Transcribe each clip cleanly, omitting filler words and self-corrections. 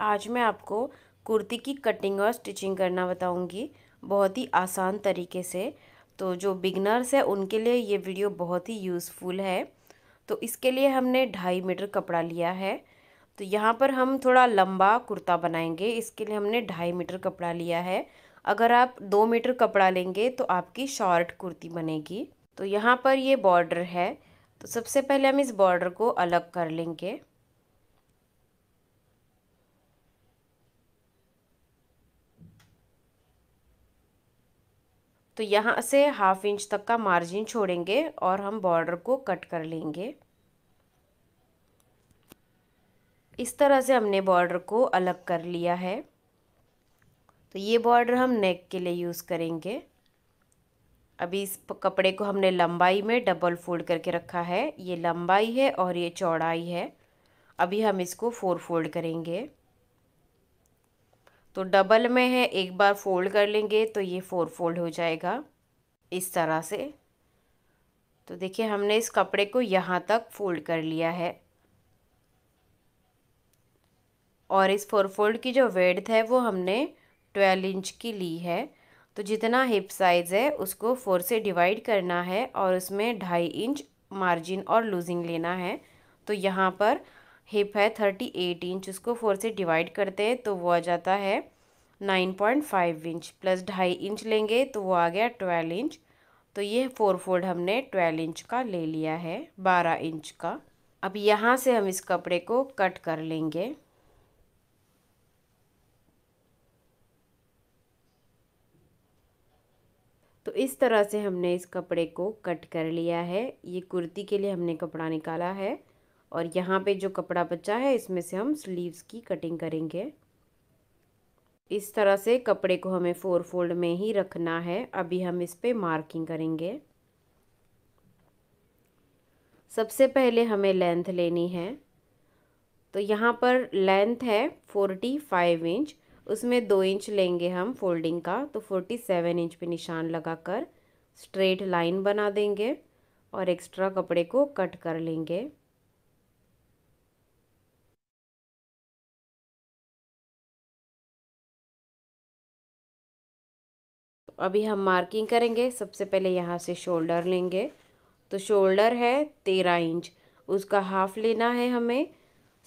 आज मैं आपको कुर्ती की कटिंग और स्टिचिंग करना बताऊंगी बहुत ही आसान तरीके से। तो जो बिगनर्स है उनके लिए ये वीडियो बहुत ही यूज़फुल है। तो इसके लिए हमने 2.5 मीटर कपड़ा लिया है। तो यहाँ पर हम थोड़ा लंबा कुर्ता बनाएंगे, इसके लिए हमने 2.5 मीटर कपड़ा लिया है। अगर आप 2 मीटर कपड़ा लेंगे तो आपकी शॉर्ट कुर्ती बनेगी। तो यहाँ पर ये बॉर्डर है, तो सबसे पहले हम इस बॉर्डर को अलग कर लेंगे। तो यहाँ से 1/2 इंच तक का मार्जिन छोड़ेंगे और हम बॉर्डर को कट कर लेंगे। इस तरह से हमने बॉर्डर को अलग कर लिया है। तो ये बॉर्डर हम नेक के लिए यूज़ करेंगे। अभी इस कपड़े को हमने लंबाई में डबल फोल्ड करके रखा है। ये लंबाई है और ये चौड़ाई है। अभी हम इसको 4 फोल्ड करेंगे। तो डबल में है, एक बार फोल्ड कर लेंगे तो ये 4 फोल्ड हो जाएगा इस तरह से। तो देखिए हमने इस कपड़े को यहाँ तक फोल्ड कर लिया है और इस 4 फोल्ड की जो विड्थ है वो हमने 12 इंच की ली है। तो जितना हिप साइज़ है उसको 4 से डिवाइड करना है और उसमें 2.5 इंच मार्जिन और लूजिंग लेना है। तो यहाँ पर हिप है 38 इंच, उसको 4 से डिवाइड करते हैं तो वो आ जाता है 9.5 इंच, प्लस 2.5 इंच लेंगे तो वो आ गया 12 इंच। तो ये 4 फोल्ड हमने 12 इंच का ले लिया है, 12 इंच का। अब यहाँ से हम इस कपड़े को कट कर लेंगे। तो इस तरह से हमने इस कपड़े को कट कर लिया है। ये कुर्ती के लिए हमने कपड़ा निकाला है और यहाँ पे जो कपड़ा बचा है इसमें से हम स्लीव्स की कटिंग करेंगे। इस तरह से कपड़े को हमें 4 फोल्ड में ही रखना है। अभी हम इस पे मार्किंग करेंगे। सबसे पहले हमें लेंथ लेनी है। तो यहाँ पर लेंथ है 45 इंच, उसमें 2 इंच लेंगे हम फोल्डिंग का। तो 47 इंच पे निशान लगाकर स्ट्रेट लाइन बना देंगे और एक्स्ट्रा कपड़े को कट कर लेंगे। तो अभी हम मार्किंग करेंगे। सबसे पहले यहाँ से शोल्डर लेंगे। तो शोल्डर है 13 इंच, उसका हाफ लेना है हमें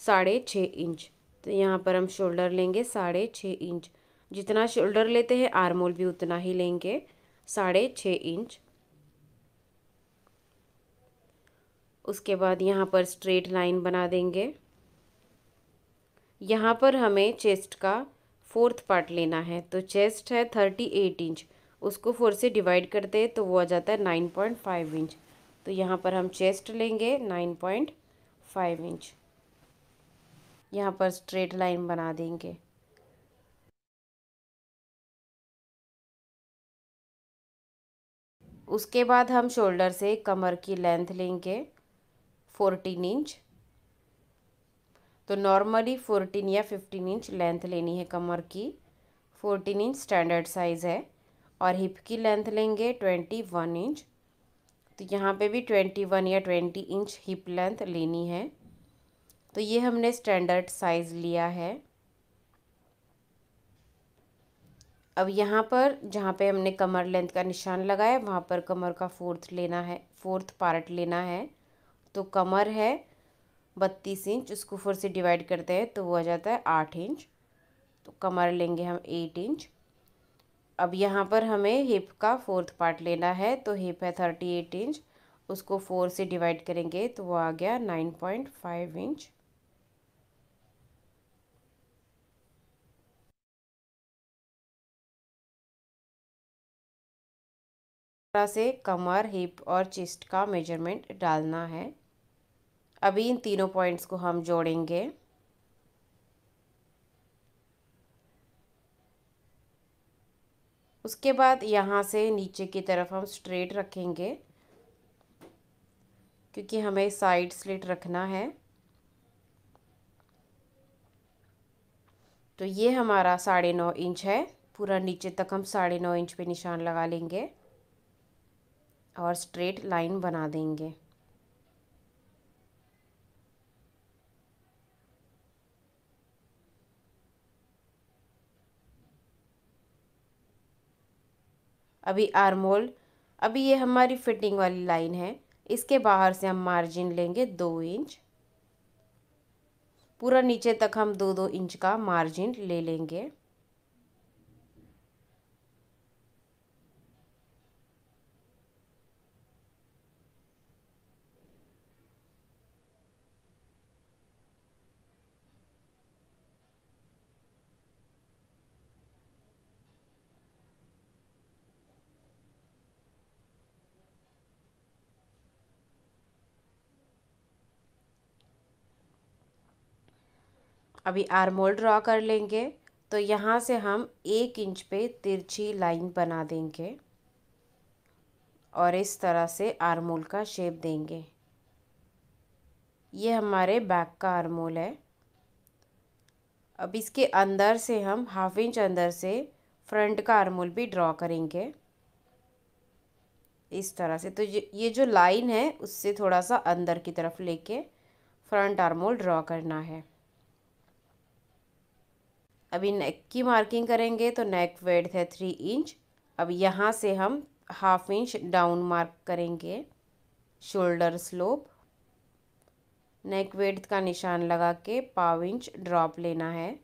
6.5 इंच। तो यहाँ पर हम शोल्डर लेंगे 6.5 इंच। जितना शोल्डर लेते हैं आर्मोल भी उतना ही लेंगे, 6.5 इंच। उसके बाद यहाँ पर स्ट्रेट लाइन बना देंगे। यहाँ पर हमें चेस्ट का 4th पार्ट लेना है। तो चेस्ट है 38 इंच, उसको 4 से डिवाइड करते हैं तो वो आ जाता है 9.5 इंच। तो यहाँ पर हम चेस्ट लेंगे 9.5 इंच। यहाँ पर स्ट्रेट लाइन बना देंगे। उसके बाद हम शोल्डर से कमर की लेंथ लेंगे 14 इंच। तो नॉर्मली 14 या 15 इंच लेंथ लेनी है कमर की। 14 इंच स्टैंडर्ड साइज़ है। और हिप की लेंथ लेंगे 21 इंच। तो यहाँ पे भी 21 या 20 इंच हिप लेंथ लेनी है। तो ये हमने स्टैंडर्ड साइज़ लिया है। अब यहाँ पर जहाँ पे हमने कमर लेंथ का निशान लगाया वहाँ पर कमर का 4th लेना है, 4th पार्ट लेना है। तो कमर है 32 इंच, उसको 4 से डिवाइड करते हैं तो वो आ जाता है 8 इंच। तो कमर लेंगे हम 8 इंच। अब यहाँ पर हमें हिप का 4th पार्ट लेना है। तो हिप है 38 इंच, उसको 4 से डिवाइड करेंगे तो वो आ गया 9.5 इंच। तरह से कमर, हिप और चेस्ट का मेजरमेंट डालना है। अभी इन तीनों पॉइंट्स को हम जोड़ेंगे। उसके बाद यहाँ से नीचे की तरफ हम स्ट्रेट रखेंगे क्योंकि हमें साइड स्लिट रखना है। तो ये हमारा 9.5 इंच है। पूरा नीचे तक हम 9.5 इंच पे निशान लगा लेंगे और स्ट्रेट लाइन बना देंगे। अभी आर्मोल, अभी ये हमारी फिटिंग वाली लाइन है, इसके बाहर से हम मार्जिन लेंगे 2 इंच। पूरा नीचे तक हम 2-2 इंच का मार्जिन ले लेंगे। अभी आर्मोल ड्रॉ कर लेंगे, तो यहाँ से हम 1 इंच पे तिरछी लाइन बना देंगे और इस तरह से आर्मोल का शेप देंगे। ये हमारे बैक का आर्मोल है। अब इसके अंदर से हम 1/2 इंच अंदर से फ्रंट का आर्मोल भी ड्रॉ करेंगे इस तरह से। तो ये जो लाइन है उससे थोड़ा सा अंदर की तरफ लेके फ्रंट आर्मोल ड्रॉ करना है। अभी नेक की मार्किंग करेंगे, तो नेक विड्थ है 3 इंच। अब यहाँ से हम 1/2 इंच डाउन मार्क करेंगे शोल्डर स्लोप। नेक विड्थ का निशान लगा के 1/2 इंच ड्रॉप लेना है।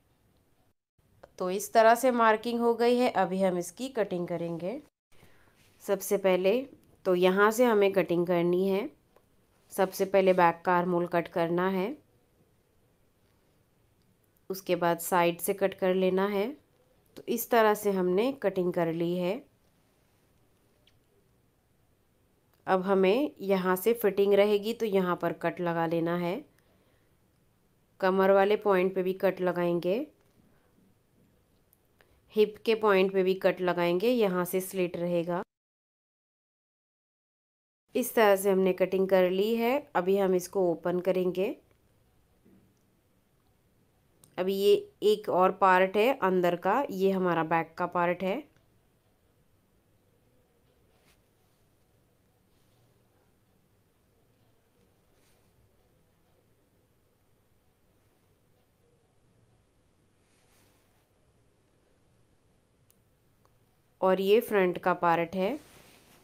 तो इस तरह से मार्किंग हो गई है। अभी हम इसकी कटिंग करेंगे। सबसे पहले तो यहाँ से हमें कटिंग करनी है। सबसे पहले बैक का आर्मोल कट करना है, उसके बाद साइड से कट कर लेना है। तो इस तरह से हमने कटिंग कर ली है। अब हमें यहाँ से फिटिंग रहेगी तो यहाँ पर कट लगा लेना है। कमर वाले पॉइंट पे भी कट लगाएंगे, हिप के पॉइंट पे भी कट लगाएंगे, यहाँ से स्लिट रहेगा। इस तरह से हमने कटिंग कर ली है। अभी हम इसको ओपन करेंगे। अभी ये एक और पार्ट है अंदर का, ये हमारा बैक का पार्ट है। और ये फ्रंट का पार्ट है।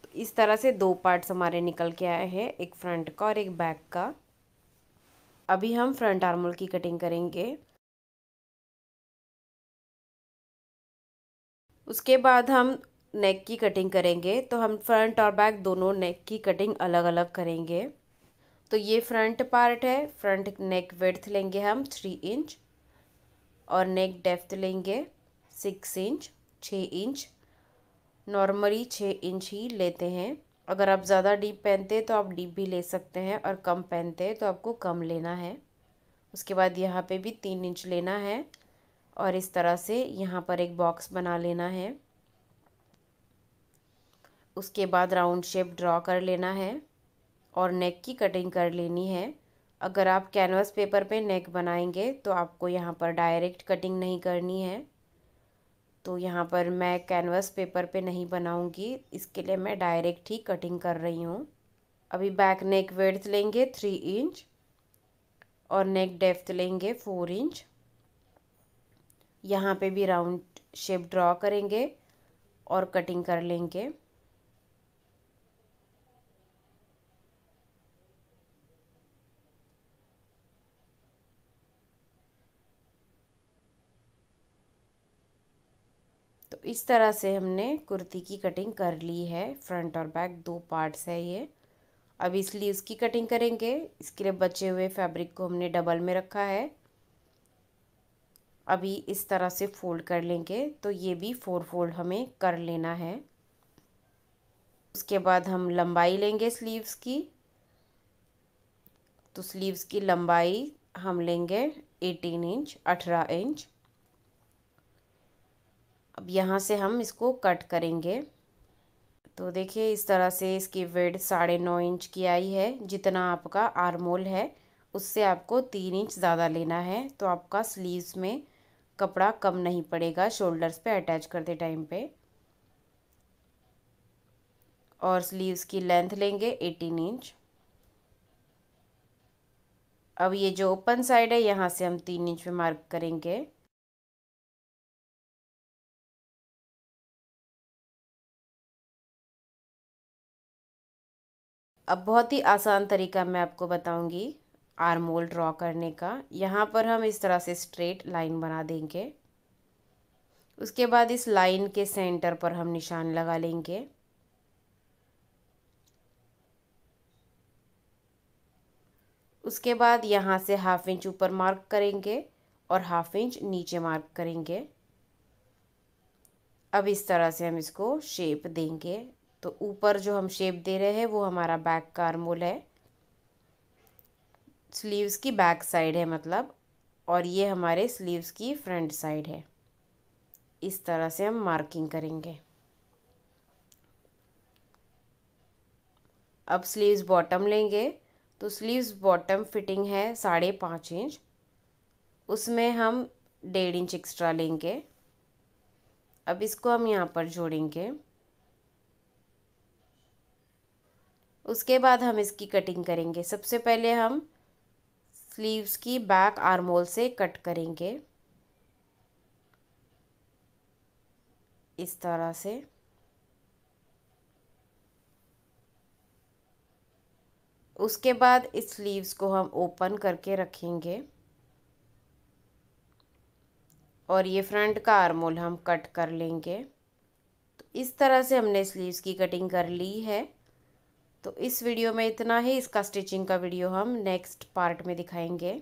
तो इस तरह से 2 पार्ट्स हमारे निकल के आए हैं, एक फ्रंट का और एक बैक का। अभी हम फ्रंट आर्मोल की कटिंग करेंगे। उसके बाद हम नेक की कटिंग करेंगे। तो हम फ्रंट और बैक दोनों नेक की कटिंग अलग अलग करेंगे। तो ये फ्रंट पार्ट है। फ्रंट नेक विड्थ लेंगे हम 3 इंच और नेक डेप्थ लेंगे 6 इंच। 6 इंच नॉर्मली 6 इंच ही लेते हैं। अगर आप ज़्यादा डीप पहनते हैं तो आप डीप भी ले सकते हैं, और कम पहनते हैं तो आपको कम लेना है। उसके बाद यहाँ पे भी 3 इंच लेना है और इस तरह से यहाँ पर एक बॉक्स बना लेना है। उसके बाद राउंड शेप ड्रॉ कर लेना है और नेक की कटिंग कर लेनी है। अगर आप कैनवास पेपर पे नेक बनाएंगे तो आपको यहाँ पर डायरेक्ट कटिंग नहीं करनी है। तो यहाँ पर मैं कैनवास पेपर पे नहीं बनाऊंगी, इसके लिए मैं डायरेक्ट ही कटिंग कर रही हूँ। अभी बैक नेक विड्थ लेंगे 3 इंच और नेक डेप्थ लेंगे 4 इंच। यहाँ पे भी राउंड शेप ड्रॉ करेंगे और कटिंग कर लेंगे। तो इस तरह से हमने कुर्ती की कटिंग कर ली है। फ्रंट और बैक 2 पार्ट्स है ये। अभी स्लीव्स की कटिंग करेंगे। इसके लिए बचे हुए फैब्रिक को हमने डबल में रखा है। अभी इस तरह से फोल्ड कर लेंगे, तो ये भी 4 फोल्ड हमें कर लेना है। उसके बाद हम लंबाई लेंगे स्लीव्स की। तो स्लीव्स की लंबाई हम लेंगे 18 इंच, 18 इंच। अब यहाँ से हम इसको कट करेंगे। तो देखिए इस तरह से इसकी विड्थ 9.5 इंच की आई है। जितना आपका आर्मोल है उससे आपको 3 इंच ज़्यादा लेना है, तो आपका स्लीव्स में कपड़ा कम नहीं पड़ेगा शोल्डर्स पे अटैच करते टाइम पे। और स्लीव्स की लेंथ लेंगे 18 इंच। अब ये जो ओपन साइड है यहाँ से हम 3 इंच पे मार्क करेंगे। अब बहुत ही आसान तरीका मैं आपको बताऊंगी आर्म होल ड्रॉ करने का। यहाँ पर हम इस तरह से स्ट्रेट लाइन बना देंगे। उसके बाद इस लाइन के सेंटर पर हम निशान लगा लेंगे। उसके बाद यहाँ से हाफ इंच ऊपर मार्क करेंगे और हाफ इंच नीचे मार्क करेंगे। अब इस तरह से हम इसको शेप देंगे। तो ऊपर जो हम शेप दे रहे हैं वो हमारा बैक का आर्म होल है, स्लीव्स की बैक साइड है मतलब, और ये हमारे स्लीव्स की फ्रंट साइड है। इस तरह से हम मार्किंग करेंगे। अब स्लीव्स बॉटम लेंगे। तो स्लीव्स बॉटम फिटिंग है 5.5 इंच, उसमें हम 1.5 इंच एक्स्ट्रा लेंगे। अब इसको हम यहाँ पर जोड़ेंगे। उसके बाद हम इसकी कटिंग करेंगे। सबसे पहले हम स्लीव्स की बैक आर्म होल से कट करेंगे इस तरह से। उसके बाद इस स्लीव्स को हम ओपन करके रखेंगे और ये फ्रंट का आर्म होल हम कट कर लेंगे। तो इस तरह से हमने स्लीव्स की कटिंग कर ली है। तो इस वीडियो में इतना ही। इसका स्टिचिंग का वीडियो हम नेक्स्ट पार्ट में दिखाएंगे।